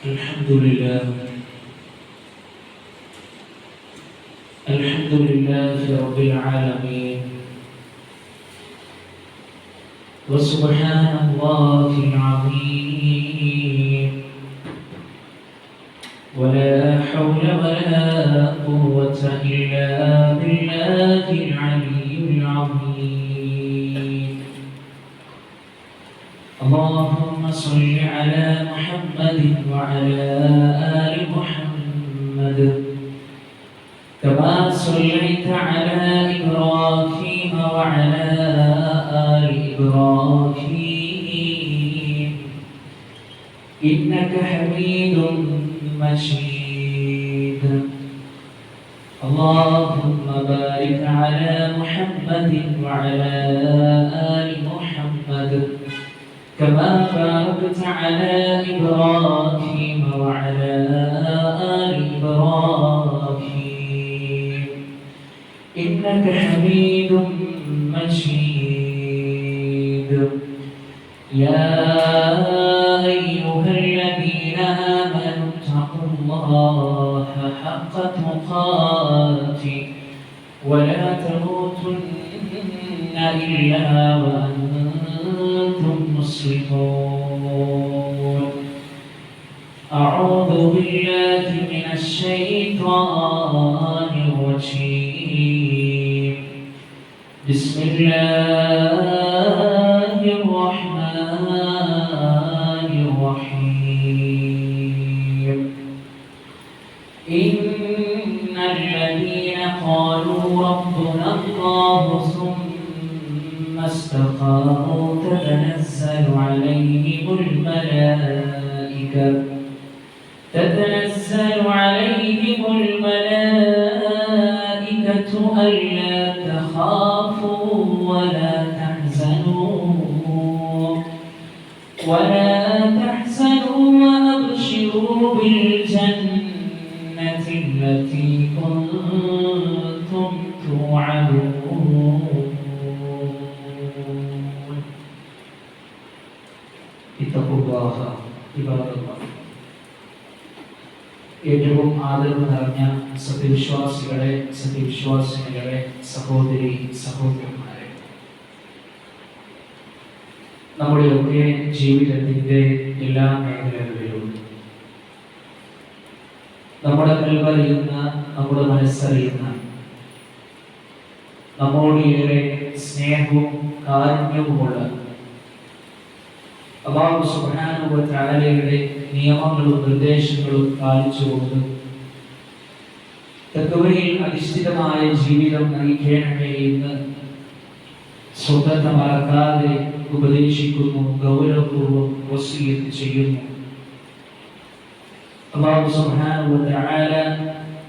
الحمد لله رب العالمين وسبحان الله العظيم ولا حول ولا قوة إلا بالله العلي العظيم اللهم صل على محمد وعلى آل محمد كما صليت على إبراهيم وعلى آل إبراهيم إنك حميد مجيد اللهم بارك على محمد وعلى آل محمد كما باركت على إبراهيم وعلى آل إبراهيم إنك حميد مجيد يا أيها الذين آمنوا اتقوا الله حق تقاته ولا تموتن إلا وأنتم مسلمون أعوذ بالله من الشيطان الرجيم بسم الله الرحمن الرحيم إن الذين قالوا ربنا الله ثم استقاموا تتنزل عليهم الملائكة ألا تخافوا ولا تحزنوا وأبشروا بالجنة التي كنتم توعدون اتقوا الله عباد الله ഏറ്റവും ആദരവ് നിറഞ്ഞ സത്യവിശ്വാസിനികളെ സഹോദരി സഹോദരന്മാരെ, നമ്മുടെയൊക്കെ ജീവിതത്തിന്റെ എല്ലാ മേഖലകളിലും നമ്മുടെ കൽവറിയുന്ന, നമ്മുടെ മനസ്സറിയുന്ന, നമ്മോട് ഏറെ സ്നേഹവും കാരുണ്യവുമുള്ള അല്ലാഹു സുബ്ഹാനഹു വ തആലയുടെ നിയമങ്ങളും നിർദ്ദേശങ്ങളും പാലിച്ചുകൊണ്ട് തഖ്വയിൽ അധിഷ്ഠിതമായ ജീവിതം നയിക്കണമേ എന്ന് സ്വതന്ത്ര മറക്കാതെ ഉപദേശിക്കുന്നു, ഗൗരവപൂർവ്വം വസിയത്ത് ചെയ്യുന്നു. അല്ലാഹു സുബ്ഹാനഹു വ തആല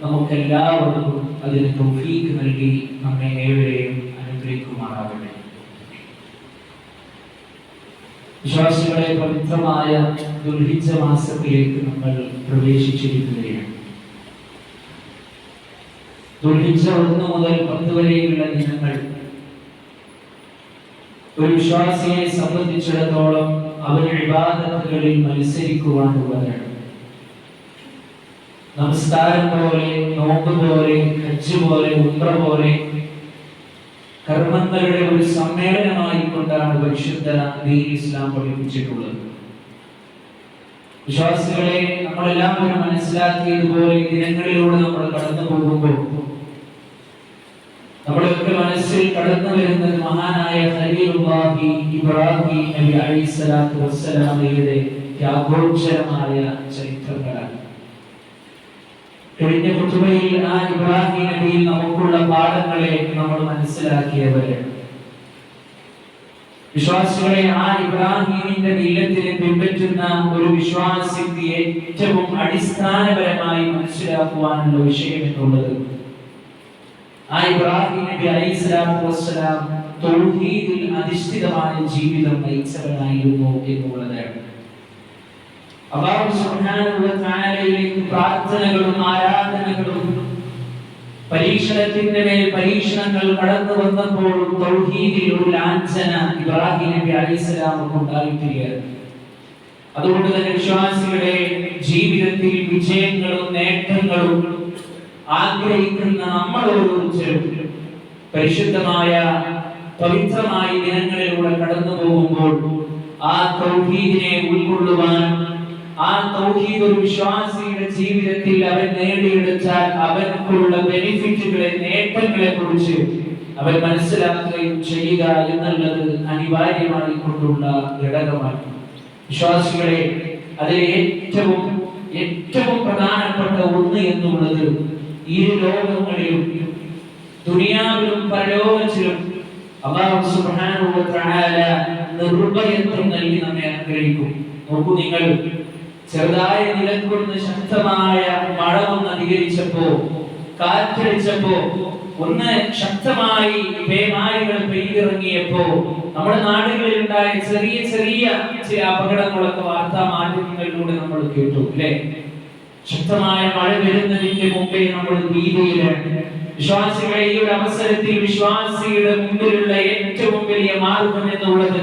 നമുക്കെല്ലാവർക്കും അതിന് തൗഫീഖ് നൽകി നമ്മെ ഏവരെയും അനുഗ്രഹിക്കുമാറാകട്ടെ. വിശ്വാസികളെ, പവിത്രമായ ദുൽഹിജ്ജ മാസത്തിലേക്ക് നമ്മൾ പ്രവേശിച്ചിരിക്കുകയാണ്. ദുൽഹിജ്ജ 1 മുതൽ 10 വരെയുള്ള ദിനങ്ങൾ ഒരു വിശ്വാസിയെ സംബന്ധിച്ചിടത്തോളം അവൻ ഇബാദത്തുകളിൽ മത്സരിക്കുവാനുള്ളതാണ്. നമസ്കാരം പോലെ, നോമ്പ് പോലെ, ഹജ്ജ് പോലെ, ഉംറ പോലെ കർമ്മങ്ങളുടെ ഒരു സമ്മേളനമായി കൊണ്ടാണ് പരിശുദ്ധ ദീൻ ഇസ്ലാം പഠിപ്പിച്ചിട്ടുള്ളത്. വിശ്വാസികളെ, നമ്മളെല്ലാവരും മനസ്സിലാക്കിയതുപോലെ ദിനങ്ങളിലൂടെ നമ്മൾ കടന്നു പോകുമ്പോൾ നമ്മുടെയൊക്കെ മനസ്സിൽ കടന്നു വരുന്നത് മഹാനായ ഖലീലുല്ലാഹി ഇബ്രാഹിം നബി അലൈഹിസ്സലാത്തു വസ്സലാമയുടെ ത്യാഗോജ്ജലമായ ചരിത്രങ്ങളാണ്. കഴിഞ്ഞ ഖുതുബയിൽ ആ ഇബ്രാഹിം നബിയിൽ നമുക്കുള്ള പാഠങ്ങളെ നമ്മൾ മനസ്സിലാക്കിയവരാണ്. വിശ്വാസികളെ, ആ ഇബ്രാഹിമിന്റെ മില്ലത്തിനെ പിൻപറ്റുന്ന ഒരു വിശ്വാസിക്ക് ഏറ്റവും അടിസ്ഥാനപരമായി മനസ്സിലാക്കുവാനുള്ള വിഷയം എന്നുള്ളത് ആ ഇബ്രാഹിം നബി അലൈഹിസ്സലാത്തു വസ്സലാം തൗഹീദിൽ അധിഷ്ഠിതമായ ജീവിതം നയിച്ചവനായിരുന്നു എന്നുള്ളതാണ്. അല്ലാഹു സുബ്ഹാനഹു വ തആലയിലേക്ക് പ്രാർത്ഥനകളും ആരാധനകളും പരീക്ഷണത്തിന്റെ മേൽ പരീക്ഷണങ്ങൾ കടന്നു വന്നപ്പോൾ തൗഹീദിൽ ഒരു ലാഞ്ചന ഇബ്രാഹിം നബി അലൈഹിസ്സലാം ഉണ്ടായിത്തീരുകയാണ്. അതുകൊണ്ട് തന്നെ വിശ്വാസികളുടെ ജീവിതത്തിൽ വിജയങ്ങളും നേട്ടങ്ങളും ആഗ്രഹിക്കുന്ന നമ്മൾ ഓരോരുത്തരും പരിശുദ്ധമായ പവിത്രമായ ദിനങ്ങളിലൂടെ കടന്നു പോകുമ്പോൾ ആ തൗഹീദിനെ ഉൾക്കൊള്ളുവാൻ, ആ തൗഹീദ് ഒരു വിശ്വാസിയുടെ ജീവിതത്തിൽ അവൻ നേടിയെടുത്താൽ അവനക്കുള്ള ബെനിഫിറ്റുകളെ, നേട്ടങ്ങളെ കുറിച്ച് അവൻ മനസ്സിലാക്കുകയും ചെയ്യുക എന്നുള്ളത് അനിവാര്യമായി കൊണ്ടുള്ള ഘടകമാണ്. വിശ്വാസികളെ, അതിലെ ഏറ്റവും പ്രധാനപ്പെട്ട ഒന്ന് എന്നുള്ളത് ഇരു ലോകങ്ങളിലും, ദുനിയാവിലും പരലോകത്തിലും അല്ലാഹു സുബ്ഹാനഹു വ തആല നിർഭയത്വം നൽകി നമ്മെ അനുഗ്രഹിക്കും. നോക്കൂ, നിങ്ങൾ ചെറുതായ നിലക്കൊന്ന് ശക്തമായ മഴ വന്ന് അധികരിച്ചപ്പോ, കാറ്റടിച്ചപ്പോ, ഒന്ന് ശക്തമായി പേമാരികൾ പെയ്തിറങ്ങിയപ്പോ നമ്മുടെ നാടുകളിൽ ഉണ്ടായ ചെറിയ ചെറിയ ചില അപകടങ്ങളൊക്കെ വാർത്താ മാധ്യമങ്ങളിലൂടെ നമ്മൾ കേട്ടു, അല്ലെ? ശക്തമായ മഴ വരുന്നതിന്റെ മുമ്പേ നമ്മൾ ഭീതിയിലാണ്. വിശ്വാസികളെ, ഈ ഒരു അവസരത്തിൽ വിശ്വാസിയുടെ മുമ്പിലുള്ള ഏറ്റവും വലിയ മാർഗം എന്നുള്ളത്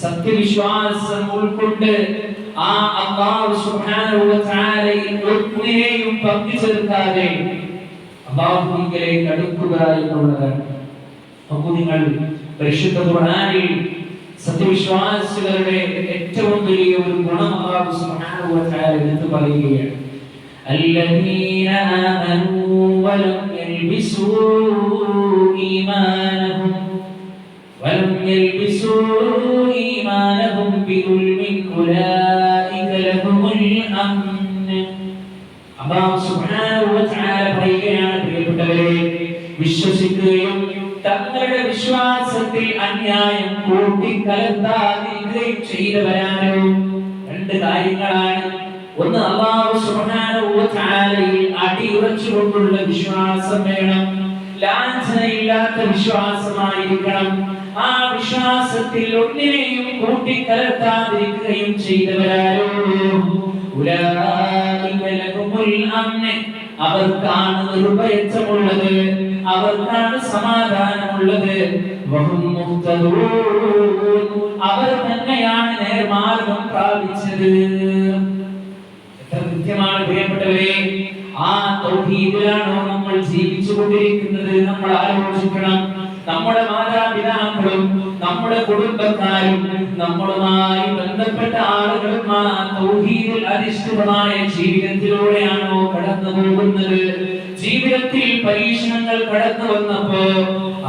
സത്യവിശ്വാസം ഉൾക്കൊണ്ട് ആ അല്ലാഹു സുബ്ഹാനഹു വ തആലയിൽ ഒന്നിനെയും പങ്കുചേർക്കാതെ അല്ലാഹുവിലേക്ക് അടുക്കുക എന്നുള്ളതാണ്. അപ്പോൾ നിങ്ങൾ പരിശുദ്ധ ഖുർആനിൽ സത്യവിശ്വാസികളുടെ ഏറ്റവും വലിയ ഒരു ഗുണം അല്ലാഹു സുബ്ഹാനഹു വ തആല എടുത്തു പറയുകയാണ്. الذين آمنوا ولم يلبسوا إيمانهم بظلم أولئك لهم الأمن. അല്ലാഹു സുബ്ഹാനഹു വ തആല പറയുകയാണ്, പ്രിയപ്പെട്ടവരെ, വിശ്വസിക്കുകയും തങ്ങളുടെ വിശ്വാസത്തിൽ അന്യായം കൂട്ടിക്കലർത്താതിരിക്കുകയും ചെയ്തവരാരോ രണ്ട് കാര്യങ്ങളാണ്. ഒന്ന്, അല്ലാഹു സുബ്ഹാനഹു വ തആലയിൽ അടിയുറച്ചുകൊണ്ടുള്ള വിശ്വാസം വേണം. ലാഞ്ചനയില്ലാത്ത വിശ്വാസമായിരിക്കണം. ആ വിശ്വാസത്തിൽ ഒന്നിനെയും കൂട്ടിക്കലർത്താതിരിക്കുകയും ചെയ്തവരാരോ ഉലൈക ലഹുമുൽ അംൻ, അവർക്കാണ് നിർഭയത്വമുള്ളത്, അവർക്കാണ് സമാധാനമുള്ളത്. വഹും മുഹ്തദൂൻ, അവർ തന്നെയാണ് നേർമാർഗം പ്രാപിച്ചത്. കൃത്യമാണ് പ്രിയപ്പെട്ടവരെ. ആ തൗഹീദിലാണോ നമ്മൾ ജീവിച്ചുകൊണ്ടിരിക്കുന്നത്? നമ്മൾ ആലോചിക്കണം. നമ്മുടെ മാതാപിതാക്കളും നമ്മുടെ കുടുംബക്കാരും നമ്മളുമായി ബന്ധപ്പെട്ട ആളുകളും ആ തൗഹീദിൽ അധിഷ്ഠിതമായ ജീവിതത്തിലൂടെയാണോ കടന്നു പോകുന്നത്? ജീവിതത്തിൽ പരീക്ഷണങ്ങൾ കടന്നു വന്നപ്പോ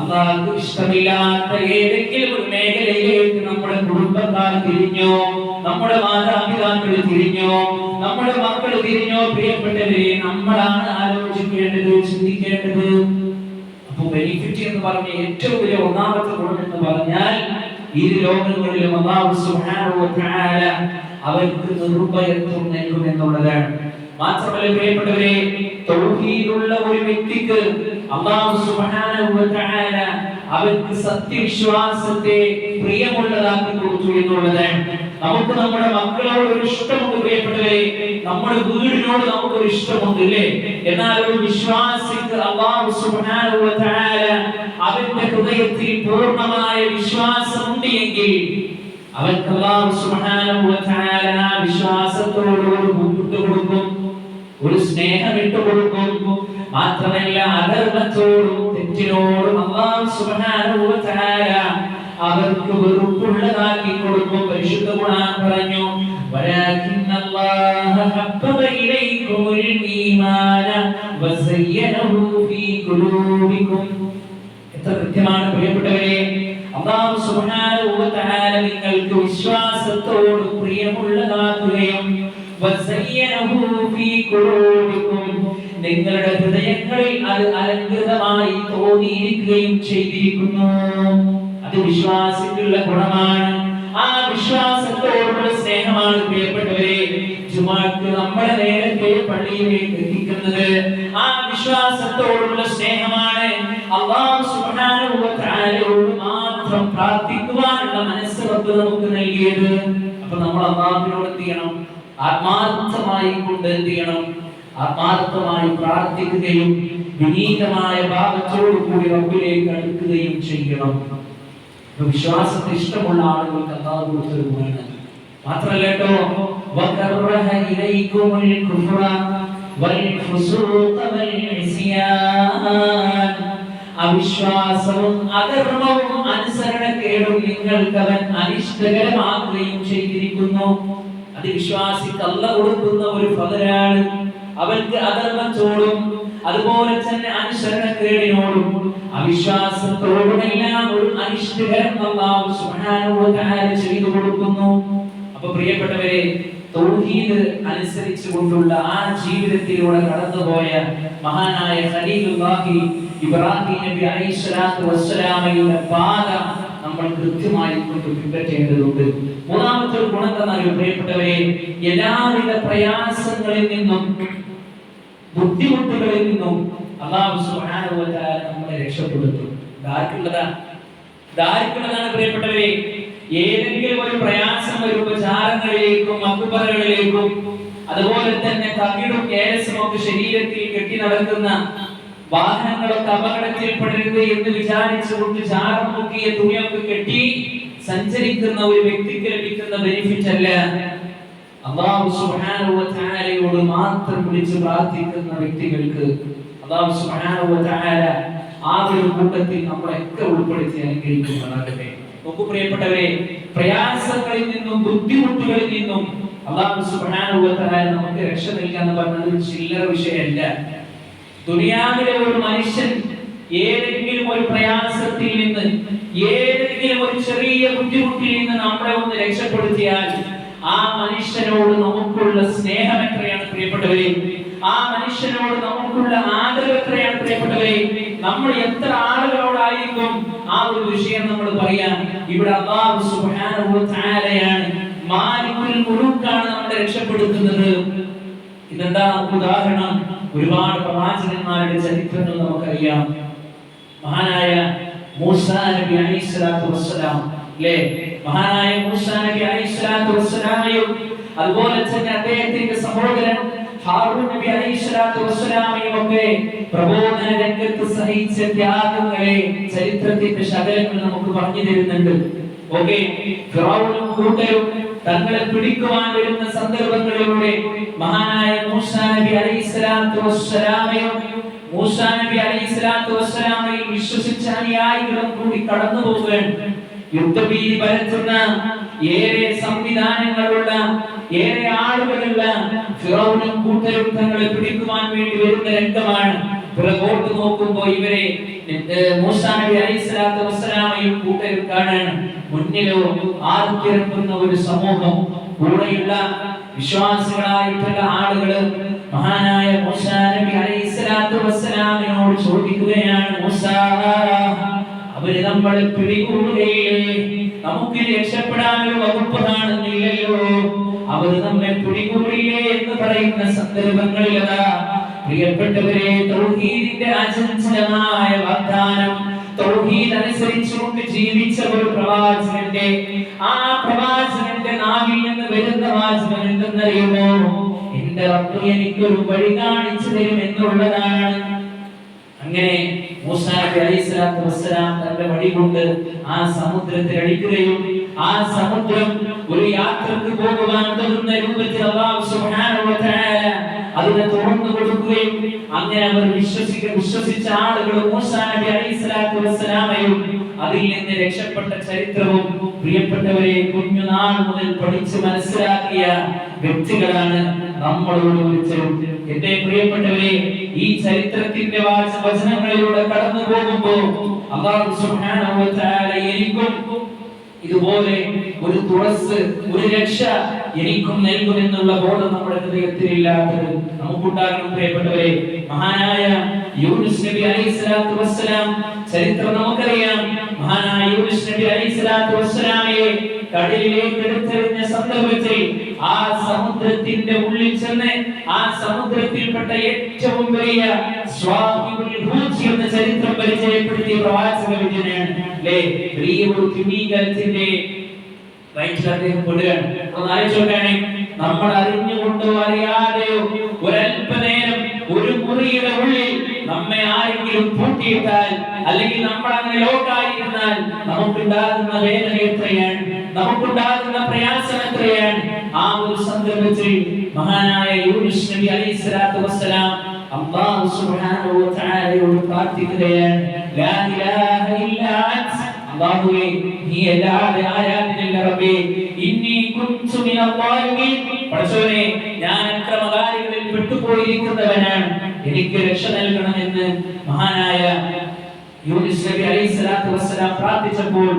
അല്ലാഹുവിന് ഇഷ്ടമില്ലാത്ത ഏതെങ്കിലും ഒരു മേഖലയിലേക്ക് നമ്മുടെ കുടുംബക്കാർ തിരിഞ്ഞോ, നമ്മുടെ മാതാപിതാക്കൾ തിരിഞ്ഞോ, നമ്മുടെ മക്കൾ തിരിഞ്ഞോ? പ്രിയപ്പെട്ടവരെ, നമ്മളാണ് ആലോചിക്കേണ്ടത്, ചിന്തിക്കേണ്ടത്. അപ്പൊ ബെനിഫിറ്റ് എന്ന് പറഞ്ഞ ഏറ്റവും വലിയ ഒന്നാമത്തെ ഗുണം എന്ന് പറഞ്ഞാൽ ഇരു ലോകങ്ങളിലും അല്ലാഹു സുബ്ഹാനഹു വ തആല അവർക്ക് നിർഭയത്വം നൽകും എന്നുള്ളതാണ്. മാത്രമല്ല പ്രിയപ്പെട്ടവരെ, തൗഹീദുള്ള ഒരു വ്യക്തിക്ക് അല്ലാഹു സുബ്ഹാനഹു വ തആല അവർക്ക് സത്യവിശ്വാസത്തെ പ്രിയമുള്ളതാക്കി കൊടുത്തു എന്നുള്ളതാണ്. നമുക്ക് നമ്മുടെ മക്കളോട് ഒരു ഇഷ്ടമുണ്ട് പ്രിയപ്പെട്ടവരെ, നമ്മുടെ വീടിനോട് നമുക്കൊരു ഇഷ്ടമുണ്ട്, ഇല്ലേ? എന്നാൽ ഒരു വിശ്വാസിക്ക് അല്ലാഹു സുബ്ഹാനഹു വ തആല അവന്റെ ഹൃദയത്തിൽ പൂർണ്ണമായ വിശ്വാസമുണ്ട് എങ്കിൽ അവർക്ക് അല്ലാഹു സുബ്ഹാനഹു വ തആല ആ വിശ്വാസത്തോട് ഒരു മുൻകൂട്ട് കൊടുക്കും, ഒരു സ്നേഹം ഇട്ട് കൊടുക്കും. മാത്രമല്ല, അധർമ്മത്തോടും തെറ്റിനോടും അല്ലാഹു സുബ്ഹാനഹു വ തആല അവർക്ക് വെറുപ്പുള്ളതാക്കി കൊടുക്കും. പരിശുദ്ധ ഖുർആൻ പറഞ്ഞു, വലാകിന്നല്ലാഹ ഹബ്ബബ ഇലൈക്കുമുൽ ഈമാന വസയ്യനഹു ഫീ ഖുലൂബികും. എത്ര കൃത്യമാണ് പ്രിയപ്പെട്ടവരെ. അല്ലാഹു സുബ്ഹാനഹു വ തആല നിങ്ങൾക്ക് വിശ്വാസത്തോട് പ്രിയമുള്ളതാക്കുകയും വസയ്യനഹു ഫീ ഖുലൂബികും, നിങ്ങളുടെ ഹൃദയങ്ങളിൽ അത് അലങ്കൃതമായി തോന്നിയിരിക്കുകയും ചെയ്തിരിക്കുന്നു. അത് വിശ്വാസത്തിലുള്ള ഗുണമാണ്. ആ വിശ്വാസത്തോടുള്ള സ്നേഹമാണ് പ്രിയപ്പെട്ടവരെ ജുമാക്ക് നമ്മളെ നേരത്തെ പള്ളിയിലേക്ക് എത്തിക്കുന്നത്. ആ വിശ്വാസത്തോടുള്ള സ്നേഹമാണ് അല്ലാഹു സുബ്ഹാനഹു വ തആലയോട് മാത്രം പ്രാർത്ഥിക്കുവാനുള്ള മനസ്സ് റബ്ബ് നമുക്ക് നൽകിയത്. അപ്പൊ നമ്മൾ അല്ലാഹുവിനോട് എന്ത് ചെയ്യണം? ആത്മാർത്ഥമായി കൊണ്ട് എന്ത് ചെയ്യണം? ആത്മാർത്ഥമായി പ്രാർത്ഥിക്കുകയും വിനീതമായ ഭാവത്തോടു കൂടി റബ്ബിലേക്ക് അടുക്കുകയും ചെയ്യണം. വിശ്വാസത്തെ ഇഷ്ടമുള്ള ആളുകൾക്ക് അല്ലാഹു കൊടുത്തൊരു ഗുണമാണ്. മാത്രമല്ല കേട്ടോ, വകറഹ ഇലൈകുമുൽ കുഫ്റ വൽ ഫുസൂഖ വൽ ഇസ്യാൻ, അവിശ്വാസവും അധർമ്മവും അനുസരണക്കേടും നിങ്ങൾക്ക് അവൻ അനിഷ്ടകരമാക്കുകയും ചെയ്തിരിക്കുന്നു. അത് വിശ്വാസിക്ക് അല്ലാഹ് കൊടുക്കുന്ന ഒരു ഫലമാണ്. അവർക്ക് അധർമ്മത്തോടും അതുപോലെ തന്നെ അനുസരണക്കേടിനോടും അവിശ്വാസത്തോടുമെല്ലാം ഒരു അനിഷ്ടകരം അല്ലാഹു സുബ്ഹാനഹു വ തആല ചെയ്തു കൊടുക്കുന്നു. അപ്പൊ പ്രിയപ്പെട്ടവരെ, തൗഹീദ് അനുസരിച്ചുകൊണ്ടുള്ള ആ ജീവിതത്തിലൂടെ കടന്നുപോയ മഹാനായ ഖലീലുല്ലാഹി ഇബ്രാഹിം നബി അലൈഹിസ്സലാത്തു വസ്സലാമയുടെ പാത നമ്മൾ കൃത്യമായി കൊണ്ട് പിൻപറ്റേണ്ടതുണ്ട്. മൂന്നാമത്തെ ഒരു ഗുണം എന്നാൽ പ്രിയപ്പെട്ടവരെ, എല്ലാവിധ പ്രയാസങ്ങളിൽ നിന്നും ബുദ്ധിമുട്ടുകളിൽ നിന്നും അല്ലാഹു സുബ്ഹാനഹു വ തആല നമ്മളെ രക്ഷപ്പെടുത്തും. ദാരിദ്ര്യമുള്ളതാണ് പ്രിയപ്പെട്ടവരെ. ഏതെങ്കിലും ഒരു പ്രയാസം വരുമ്പോൾ ജാലങ്ങളിലേക്കും മക്കുപറകളിലേക്കും അതുപോലെ തന്നെ തകിടും കേരസും ഒക്കെ ശരീരത്തിൽ കെട്ടി നടക്കുന്ന വാഹനങ്ങളൊക്കെ അപകടത്തിൽപ്പെടരുത് എന്ന് വിചാരിച്ചുകൊണ്ട് ജാലം മുക്കിയ തുണിയൊക്കെ കെട്ടി സഞ്ചരിക്കുന്ന ഒരു വ്യക്തിക്ക് ലഭിക്കുന്ന ബെനിഫിറ്റ് അല്ല. അല്ലാഹു സുബ്ഹാനഹു വ തആലയോട് മാത്രം വിളിച്ച് പ്രാർത്ഥിക്കുന്ന വ്യക്തികൾക്ക് അല്ലാഹു സുബ്ഹാനഹു വ തആല ആ ഒരു കൂട്ടത്തിൽ നമ്മളെയൊക്കെ ഉൾപ്പെടുത്തി അനുഗ്രഹിക്കുമാറാകട്ടെ. നോക്കൂ പ്രിയപ്പെട്ടവരെ, പ്രയാസങ്ങളിൽ നിന്നും ബുദ്ധിമുട്ടുകളിൽ നിന്നും അല്ലാഹു സുബ്ഹാനഹു വ തആല നമുക്ക് രക്ഷ നൽകുക എന്ന് പറഞ്ഞത് ചില്ലറ വിഷയമല്ല. ദുനിയാവിലെ ഒരു മനുഷ്യൻ ഏതെങ്കിലും ഒരു പ്രയാസത്തിൽ നിന്ന്, ഏതെങ്കിലും ഒരു ചെറിയ ബുദ്ധിമുട്ടിൽ നിന്ന് നമ്മളെ ഒന്ന് രക്ഷപ്പെടുത്തിയാൽ ആ മനുഷ്യനോട് നമുക്കുള്ള സ്നേഹം എത്രയാണ് പ്രിയപ്പെട്ടവരെ, ആ മനുഷ്യനോട് നമുക്കുള്ള ആദരവ് എത്രയാണ് പ്രിയപ്പെട്ടവരെ. നമ്മൾ എത്ര ആളുകളോടായിരിക്കും ആ ഒരു വിഷയം നമ്മൾ പറയാൻ. ഇവിടെ അല്ലാഹു സുബ്ഹാനഹു വ തആലയാണ്, മാലികുൽ മുലൂക്കാണ് നമ്മളെ രക്ഷപ്പെടുത്തുന്നത്. ഇതെന്താ ഉദാഹരണം? ഒരുപാട് പ്രവാചകന്മാരുടെ ചരിത്രങ്ങൾ നമുക്കറിയാം. മഹാനായ മൂസാ നബി അലൈഹിസ്സലാത്തു വസ്സലാം, അല്ലേ? മഹാനായ മൂസാ നബി അലൈഹിസ്സലാത്തു വസ്സലാമയും അതുപോലെ തന്നെ അദ്ദേഹത്തിന്റെ സഹോദരൻ ഹാറൂൻ നബി അലൈഹിസ്സലാത്തു വസ്സലാമയും ഒക്കെ പ്രബോധന രംഗത്ത് സഹിച്ച ത്യാഗങ്ങളെ ചരിത്രത്തിന്റെ ശകലങ്ങൾ നമുക്ക് പറഞ്ഞു തരുന്നുണ്ട്. ഓക്കേ, ഫിറഔനും കൂട്ടരും തങ്ങളെ പിടിക്കുവാൻ വരുന്ന സന്ദർഭങ്ങളിലൂടെ മഹാനായ മൂസാ നബി അലൈഹിസ്സലാത്തു വസ്സലാമയും മൂസാ നബി അലൈഹിസ്സലാത്തു വസ്സലാമയിൽ വിശ്വസിച്ച അനുയായികളും കൂടി കടന്നു പോവുകയാണ്. യുദ്ധഭീതി പരത്തുന്ന ഏറെ സംവിധാനങ്ങളുള്ള ഏറെ ആളുകളുള്ള ഫിറഔനും കൂട്ടരും തങ്ങളെ പിടിക്കുവാൻ വേണ്ടി വരുന്ന രംഗമാണ്. പുറകോട്ട് നോക്കുമ്പോൾ ഇവരെ മൂസാ നബി അലൈഹിസ്സലാത്തു വസ്സലാമയും കൂട്ടരും കാണാണ്. മുന്നിലോ ആർത്തിരക്കുന്ന ഒരു സമൂഹം, കൂടെയുള്ള വിശ്വാസികളായിട്ടുള്ള ആളുകള് മഹാനായ മൂസാ നബി അലൈഹിസ്സലാത്തു വസ്സലാമിനോട് ചോദിക്കുകയാണ്, മൂസാ, അവര് നമ്മളെ പിടികൂടുകയില്ലേ? നമുക്ക് രക്ഷപ്പെടാനൊരു വകുപ്പ് കാണുന്നില്ലല്ലോ, അവർ നമ്മെ പിടികൂടില്ലേ എന്ന് പറയുന്ന സന്ദർഭങ്ങളിൽ അതാ പ്രിയപ്പെട്ടവരെ, തൗഹീദിന്റെ അചഞ്ചലമായ വാഗ്ദാനം, തൗഹീദ് അനുസരിച്ചുകൊണ്ട് ജീവിച്ച ഒരു പ്രവാചകന്റെ ആ പ്രവാചകന്റെ നാവിൽ നിന്ന് വരുന്ന വാചകം എന്തെന്നറിയുമോ? എന്റെ റബ്ബ് എനിക്കൊരു വഴി കാണിച്ചു തരും എന്നുള്ളതാണ്. അങ്ങനെ മൂസാ നബി അലൈഹിസ്സലാത്തു വസ്സലാം തന്റെ വടി കൊണ്ട് ആ സമുദ്രത്തിൽ അടിക്കുകയും ആ സമുദ്രം ഒരു യാത്രക്ക് പോകുവാൻ തരുന്ന രൂപത്തിൽ അല്ലാഹു സുബ്ഹാനഹു വ തആല അതിനെ തുറന്നു കൊടുക്കുകയും അങ്ങനെ അവർ വിശ്വസിച്ച ആളുകൾ മൂസാ നബി അലൈഹിസ്സലാത്തു വസ്സലാമയും അതിൽ നിന്ന് രക്ഷപ്പെട്ട ചരിത്രവും പ്രിയപ്പെട്ടവരെ കുഞ്ഞുനാൾ മുതൽ പഠിച്ച് മനസ്സിലാക്കിയ വ്യക്തികളാണ് നമ്മളോട് വിളിച്ചത്. എന്റെ പ്രിയപ്പെട്ടവരെ, ഈ ചരിത്രത്തിന്റെ വചനങ്ങളിലൂടെ കടന്നു പോകുമ്പോൾ അല്ലാഹു സുബ്ഹാനഹു വ തആല എനിക്കും ഇതുപോലെ ഒരു തുറസ്, ഒരു രക്ഷ എനിക്കും നൽകുമെന്നുള്ള ബോധം നമ്മുടെ ഹൃദയത്തിൽ ഇല്ലാത്തത് നമുക്കുണ്ടാകണം പ്രിയപ്പെട്ടവരെ. മഹാനായ യൂനുസ് നബി അലൈഹിസ്സലാത്തു വസ്സലാം ചരിത്രം നമുക്കറിയാം. മഹാനായ യൂനുസ് നബി അലൈഹിസ്സലാത്തു വസ്സലാമയെ കടലിലേക്ക് എടുത്തെറിഞ്ഞ സന്ദർഭത്തിൽ ആ സമുദ്രത്തിന്റെ ഉള്ളിൽ ചെന്ന് ആ സമുദ്രത്തിൽപ്പെട്ട ഏറ്റവും വലിയ സ്വാഹിബുൽ ഹൂത്ത് എന്ന ചരിത്രം പരിചയപ്പെടുത്തിയ പ്രവാചക വിജയനാണ്, അല്ലേ? വലിയൊരു തിമിംഗലത്തിന്റെ വയറ്റിൽ അദ്ദേഹം പെടുകയാണ്. ഒന്നാലോചിച്ചോക്കാണ്, നമ്മൾ അറിഞ്ഞുകൊണ്ടോ അറിയാതെയോ ഒരല്പനേരം ഒരു മുറിയുടെ ഉള്ളിൽ നമ്മെ ആരെങ്കിലും പൂട്ടിയിട്ടാൽ അല്ലെങ്കിൽ നമ്മൾ അങ്ങനെ ലോക്കായിരുന്നാൽ നമുക്കുണ്ടാകുന്ന വേദന എത്രയാണ്, നമുക്കുണ്ടാകുന്ന പ്രയാസം എത്രയാണ്. ആ ഒരു സന്ദർഭത്തിൽ മഹാനായ യൂനുസ് നബി അലൈഹിസ്സലാത്തു വസ്സലാം അല്ലാഹു സുബ്ഹാനഹു വ തആലയോട് പ്രാർത്ഥിക്കുകയാണ്, ലാ ഇലാഹ ഇല്ലാ അൻത, അല്ലാഹുവേ നീ അല്ലാതെ ആരാധ്യനില്ല റബ്ബേ, ഇന്നി കുൻതു മിനൽ ളാലിമീൻ, പടച്ചോനെ ഞാൻ അക്രമകാരികളിൽ പെട്ടുപോയിരിക്കുന്നവനാണ്, എനിക്ക് രക്ഷ നൽകണമെന്ന് മഹാനായ യൂനുസ് നബി അലൈഹിസ്സലാത്തു വസ്സലാം പ്രാർത്ഥിച്ചപ്പോൾ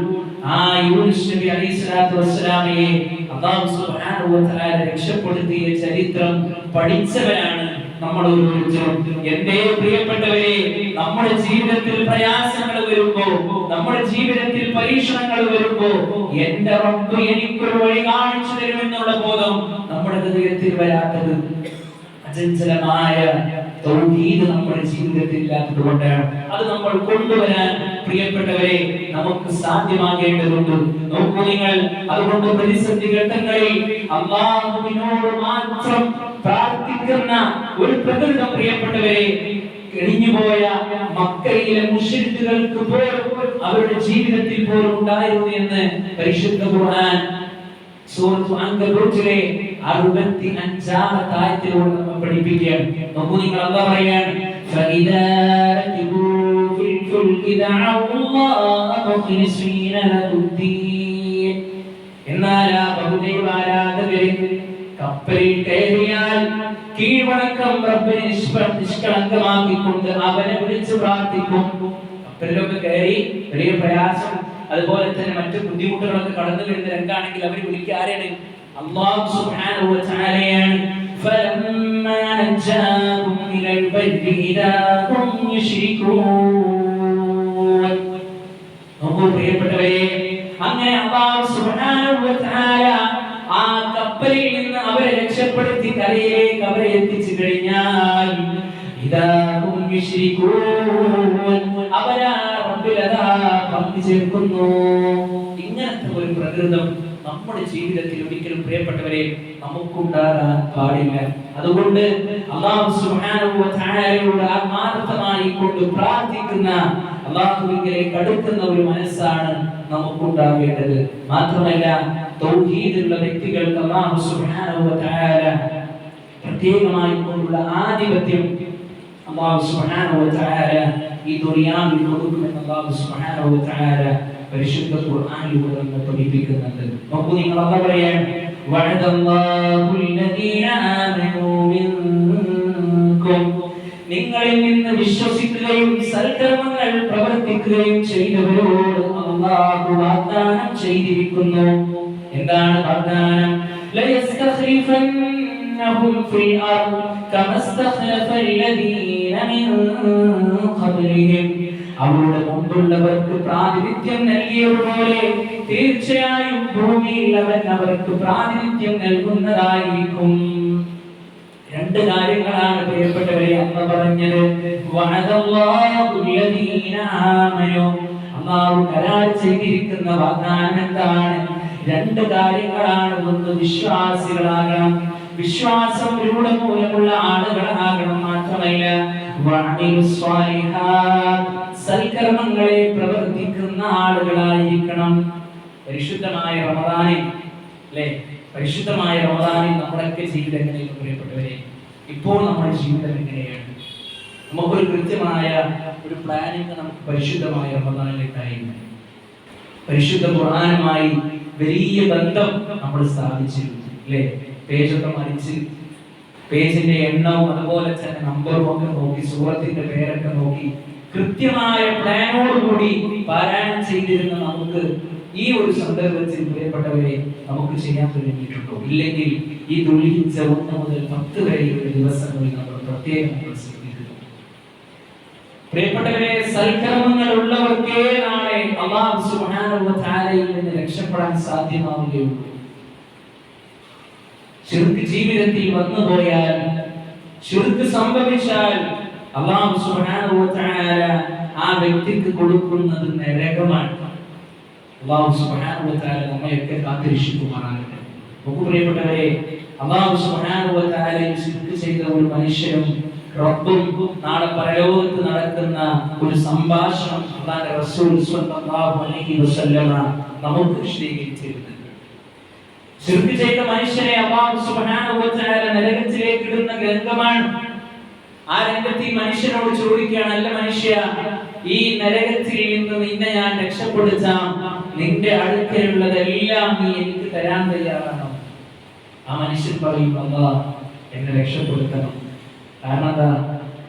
ആ യൂനുസ് നബി അലൈഹിസ്സലാത്തു വസ്സലാമയെ അല്ലാഹു സുബ്ഹാനഹു വ തആല രക്ഷപ്പെടുത്തിയ ചരിത്രം പഠിച്ചവരാണ് നമ്മൾ ഓരോരുത്തരും. എന്റെ പ്രിയപ്പെട്ടവരെ, നമ്മുടെ ജീവിതത്തിൽ പ്രയാസങ്ങൾ വരുമ്പോ, നമ്മുടെ ജീവിതത്തിൽ പരീക്ഷണങ്ങൾ വരുമ്പോ എന്റെ റബ്ബ് എനിക്കൊരു വഴി കാണിച്ചു തരുമെന്നുള്ള ബോധം നമ്മുടെ ഹൃദയത്തിൽ വരാത്തത് അചഞ്ചലമായ തൗഹീദ് നമ്മുടെ ജീവിതത്തിൽ ഇല്ലാത്തത് കൊണ്ടാണ്. അത് നമ്മൾ കൊണ്ടുവരാൻ പ്രിയപ്പെട്ടവരെ നമുക്ക് സാധ്യമാകേണ്ടതുണ്ട്. നോക്കൂ നിങ്ങൾ, അതുകൊണ്ട് പ്രതിസന്ധി ഘട്ടങ്ങളിൽ അല്ലാഹുവിനോട് മാത്രം പ്രാർത്ഥിക്കുന്ന ഒരു പ്രകൃതം പ്രിയപ്പെട്ടവരെ കഴിഞ്ഞുപോയ മക്കയിലെ മുശ്രിക്കുകൾക്ക് പോലും അവരുടെ ജീവിതത്തിൽ പോലും ഉണ്ടായിരുന്നു എന്ന് പരിശുദ്ധ ഖുർആൻ സൂറത്ത് അൻകബൂത്തിലെ 65-ാമത്തെ ആയത്തിലൂടെ നമ്മൾ പഠിപ്പിക്കുകയാണ്. നോക്കൂ നിങ്ങൾ, അല്ലാഹു പറയാണ്, ഫഇദാ റകിബൂ ഫിൽ ഫുൽകി ദഅഉ അല്ലാഹ മുഖ്ലിസീന ലഹുദ്ദീൻ. എന്നാൽ ആ ബഹുദൈവാരാധകർ കപ്പലിൽ കയറിയാൽ കീഴ്വണക്കം റബ്ബിനെ നിഷ്കളങ്കമാക്കിക്കൊണ്ട് അവനെ വിളിച്ച് പ്രാർത്ഥിക്കും. കപ്പലിലൊക്കെ കയറി വലിയ പ്രയാസം, അതുപോലെ തന്നെ മറ്റു ബുദ്ധിമുട്ടുകളൊക്കെ കടന്നു വരുന്ന രംഗാണെങ്കിൽ അവർ വിളിക്കുക ആരെയാണ്? അല്ലാഹു സുബ്ഹാനഹു വ തആലയാണ്. ഫലമ്മാ നജാഹും ഇലൽ ബർരി ഇദാ ഹും യുശ്രികൂൻ. നോക്കൂ പ്രിയപ്പെട്ടവരെ, അങ്ങനെ അല്ലാഹു സുബ്ഹാനഹു വ തആല ആ കപ്പലിൽ നിന്ന് അവരെ രക്ഷപ്പെടുത്തി കരയിലേക്ക് അവരെ എത്തിച്ചു കഴിഞ്ഞാൽ ഇദാ ഹും യുശ്രികൂൻ, അവരാ റബ്ബിലതാ പങ്കുചേർക്കുന്നു. ഇങ്ങനത്തെ ഒരു പ്രകൃതം നമ്മുടെ ജീവിതത്തിൽ ഒരിക്കലും പ്രിയപ്പെട്ടവരെ നമുക്കുണ്ടാകാൻ പാടില്ല. അതുകൊണ്ട് അല്ലാഹു സുബ്ഹാനഹു വ തആലയോട് ആത്മാർത്ഥമായി കൊണ്ട് പ്രാർത്ഥിക്കുന്ന, അല്ലാഹുവിലേക്ക് അടുക്കുന്ന ഒരു മനസ്സാണ് നമുക്കുണ്ടാകേണ്ടത്. മാത്രമല്ല, തൗഹീദുള്ള വ്യക്തികൾക്ക് അല്ലാഹു സുബ്ഹാനഹു വ തആല പ്രത്യേകമായി കൊണ്ടുള്ള ആധിപത്യം അല്ലാഹു സുബ്ഹാനഹു വ തആല ഈ ദുനിയാവിൽ കൊടുക്കുമെന്ന് അല്ലാഹു സുബ്ഹാനഹു വ തആല പരിശുദ്ധ ഖുർആനിലൂടെ നമ്മെ പഠിപ്പിക്കുന്നുണ്ട്. നോക്കൂ നിങ്ങൾ, അല്ലാഹു പറയാണ്, വഅദല്ലാഹുൽ ലദീന ആമനൂ മിൻകും, നിങ്ങളിൽ നിന്ന് വിശ്വസിക്കുകയും സൽക്കർമ്മങ്ങൾ പ്രവർത്തിക്കുകയും ചെയ്തവരോട് അല്ലാഹു വാഗ്ദാനം ചെയ്തിരിക്കുന്നു. എന്താണ് വാഗ്ദാനം? ലയസ്തഖ്ലിഫന്നഹും ഫിൽ അർദ് കമസ്തഖ്ലഫൽ ലദീന മിൻ ഖബ്ലിഹിം, അവരുടെ മുമ്പുള്ളവർക്ക് പ്രാതിനിധ്യം നൽകിയതുപോലെ തീർച്ചയായും ഭൂമിയിൽ അവൻ അവർക്ക് പ്രാതിനിധ്യം നൽകുന്നതായിരിക്കും. രണ്ട് കാര്യങ്ങളാണ് പ്രിയപ്പെട്ടവരെ അല്ലാഹു പറഞ്ഞത്. വഅദല്ലാഹുൽ ലദീന ആമനൂ, അല്ലാഹു കരാർ ചെയ്തിരിക്കുന്ന വാഗ്ദാനം എന്താണ്? രണ്ട് കാര്യങ്ങളാണ്. ഒന്ന്, വിശ്വാസികളാകണം, വിശ്വാസം മൂലമുള്ള ആളുകളാകണം. മാത്രമല്ല, വഅമിലുസ് സ്വാലിഹാത്ത്, സൽക്കർമ്മങ്ങളെ പ്രവർത്തിക്കുന്ന ആളുകളായിരിക്കണം. പരിശുദ്ധമായ റമദാനിൽ അല്ലേ, പരിശുദ്ധമായ റമദാനിൽ നമ്മുടെയൊക്കെ ജീവിതം എങ്ങനെയാണ് പ്രിയപ്പെട്ടവരെ? ഇപ്പോൾ നമ്മുടെ ജീവിതം എങ്ങനെയാണ്? നമുക്കൊരു കൃത്യമായ ഒരു പ്ലാനിങ് നമുക്ക് പരിശുദ്ധമായ റമദാനിലേക്കായിരുന്നു. പരിശുദ്ധ ഖുർആനുമായി വലിയ ബന്ധം നമ്മൾ സ്ഥാപിച്ചിരുന്നു അല്ലേ? പേജൊക്കെ മറിച്ച് പേജിന്റെ എണ്ണവും അതുപോലെ തന്നെ നമ്പറും ഒക്കെ നോക്കി, സൂറത്തിന്റെ പേരൊക്കെ നോക്കി കൃത്യമായ പ്ലാനോടുകൂടി പാരായണം ചെയ്തിരുന്ന നമുക്ക് ഈ ഒരു സന്ദർഭത്തിൽ പ്രിയപ്പെട്ടവരെ നമുക്ക് ചെയ്യാൻ കഴിഞ്ഞിട്ടുണ്ടോ? ഇല്ലെങ്കിൽ ഈ ദുൽഹിജ്ജ 1 മുതൽ 10 വരെയുള്ള ദിവസങ്ങളിൽ നമ്മൾ പ്രത്യേകം ശ്രദ്ധിക്കുന്നു. പ്രിയപ്പെട്ടവരെ, സൽക്കർമ്മങ്ങൾ ഉള്ളവർക്കേ നാളെ അല്ലാഹു സുബ്ഹാനഹു വ തആലയിൽ നിന്ന് രക്ഷപ്പെടാൻ സാധ്യമാവുകയുള്ളൂ. ശിർക്ക് ജീവിതത്തിൽ വന്നുപോയാൽ, ശിർക്ക് സംഭവിച്ചാൽ അല്ലാഹു സുബ്ഹാനഹു വ തആല ആ വ്യക്തിക്ക് കൊടുക്കുന്നത് നരകമാണ്. അല്ലാഹു സുബ്ഹാനഹു വ തആല നമ്മയൊക്കെ കാത്തുരക്ഷിക്കുമാറാകട്ടെ. നമുക്ക് പ്രിയപ്പെട്ടവരെ, അല്ലാഹു സുബ്ഹാനഹു വ തആല ശിർക്ക് ചെയ്ത ഒരു മനുഷ്യനും റബ്ബും നാളെ പരലോകത്ത് നടക്കുന്ന ഒരു സംഭാഷണം അല്ലാഹുവിന്റെ റസൂൽ സ്വല്ലല്ലാഹു അലൈഹി വസല്ലമ നമുക്ക് വിശദീകരിച്ചിരുന്നു. ശിർക്ക് ചെയ്ത മനുഷ്യനെ അല്ലാഹു സുബ്ഹാനഹു വ തആല നരകത്തിലേക്ക് ഇടുന്ന രംഗമാണ്. ആ രംഗത്തിൽ മനുഷ്യനോട് ചോദിക്കുകയാണ്, അല്ല മനുഷ്യ, ഈ നരകത്തിൽ നിന്ന് നിന്നെ ഞാൻ രക്ഷപ്പെടുത്താം, നിന്റെ അടുക്കലുള്ളതെല്ലാം നീ എനിക്ക് തരാൻ തയ്യാറാണോ? ആ മനുഷ്യൻ പറയും, അല്ലാഹ് എന്നെ രക്ഷപ്പെടുത്തണം. കാരണം എന്താ?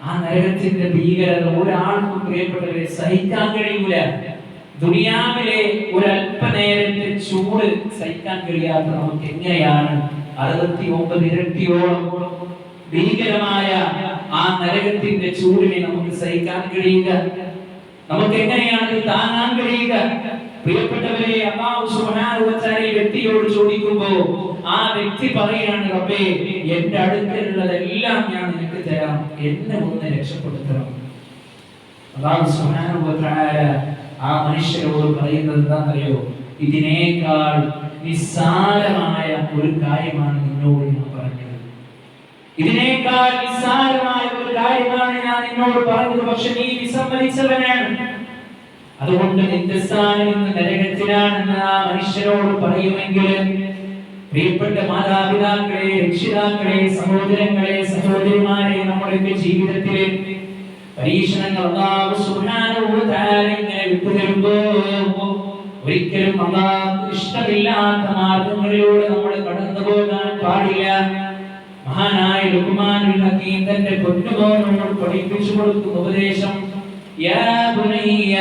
ആ നരകത്തിന്റെ ഭീകരത ഒരാൾക്കും പ്രിയപ്പെട്ടവരെ സഹിക്കാൻ കഴിയൂല. ദുനിയാവിലെ ഒരല്പനേരത്തെ ചൂട് സഹിക്കാൻ കഴിയാത്ത നമുക്ക് എങ്ങനെയാണ് 69 ഇരട്ടിയോളം ഭീകരമായ ആ നരകത്തിന്റെ ചൂടിനെ നമുക്ക് സഹിക്കാൻ കഴിയുക? നമുക്ക് എങ്ങനെയാണ് താങ്ങാൻ കഴിയുക? പ്രിയപ്പെട്ടവരെ, അല്ലാഹു സുബ്ഹാനഹു വ തആല വ്യക്തിയോട് ചോദിക്കുമ്പോൾ ആ വ്യക്തി പറയാണ്, റബ്ബേ എന്റെ അടുക്കലുള്ളതെല്ലാം ഞാൻ നിനക്ക് തരാം, എന്നെ ഒന്ന് രക്ഷപ്പെടുത്തണം. അല്ലാഹു സുബ്ഹാനഹു വ തആല ആ മനുഷ്യരോട് പറയുന്നത് എന്താണെന്നറിയോ? ഇതിനേക്കാൾ നിസ്സാരമായ ഒരു കാര്യമാണ് നിന്നോട് ഞാൻ പറഞ്ഞത്. ഇതിനേക്കാൾ നിസ്സാരമായ ഒരു കാര്യമാണ് ഞാൻ നിന്നോട് പറഞ്ഞത്. പക്ഷെ നീ വിസമ്മതിച്ചവനാണ്. അതുകൊണ്ട് നിന്റെ സ്ഥാനം ഇന്ന് നരകത്തിലാണെന്ന് ആ മനുഷ്യരോട് പറയുമെങ്കിൽ, പ്രിയപ്പെട്ട മാതാപിതാക്കളെ, രക്ഷിതാക്കളെ, സഹോദരങ്ങളെ, സഹോദരിമാരെ, നമ്മുടെ ജീവിതത്തിലെ പരീക്ഷണങ്ങൾ അല്ലാഹു സുബ്ഹാനഹു വ തആല ഇങ്ങനെ വിട്ടുതരുമ്പോൾ ഒരിക്കലും അല്ലാഹുവിന് ഇഷ്ടമില്ലാത്ത മാർഗങ്ങളിലൂടെ നമ്മൾ കടന്നു പോകാൻ പാടില്ല. മഹാനായ ലുഖ്മാനുൽ ഹകീം തന്റെ പൊന്നുമോനോട് പഠിപ്പിച്ചു കൊടുക്കുന്ന ഉപദേശം, യാ ബുനയ്യ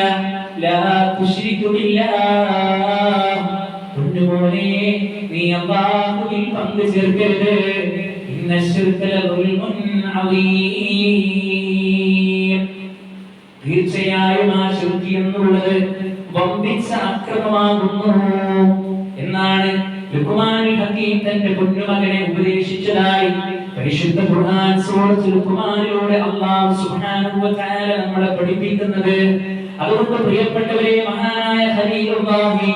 ലാ തുശ്രിക് ബില്ലാഹ്, പൊന്നുമോനെ നീ അല്ലാഹുവിൽ പങ്കു ചേർക്കരുത്. ഇന്ന ശിർക ലദുൽമുൻ അദീം, തീർച്ചയായും ആ ശിർക്ക് എന്നുള്ളത് വമ്പിച്ച അക്രമമാകുന്നു എന്നാണ് ലുഖ്മാനുൽ ഹകീം തന്റെ പൊന്നുമകനെ ഉപദേശിച്ചതായി പരിശുദ്ധ ഖുർആൻ സൂറത്തുൽ ലുഖ്മാനിലൂടെ അല്ലാഹു സുബ്ഹാനഹു വ തആല നമ്മളെ പഠിപ്പിക്കുന്നത്. അതുകൊണ്ട് പ്രിയപ്പെട്ടവരെ, മഹാനായ ഖലീലുല്ലാഹി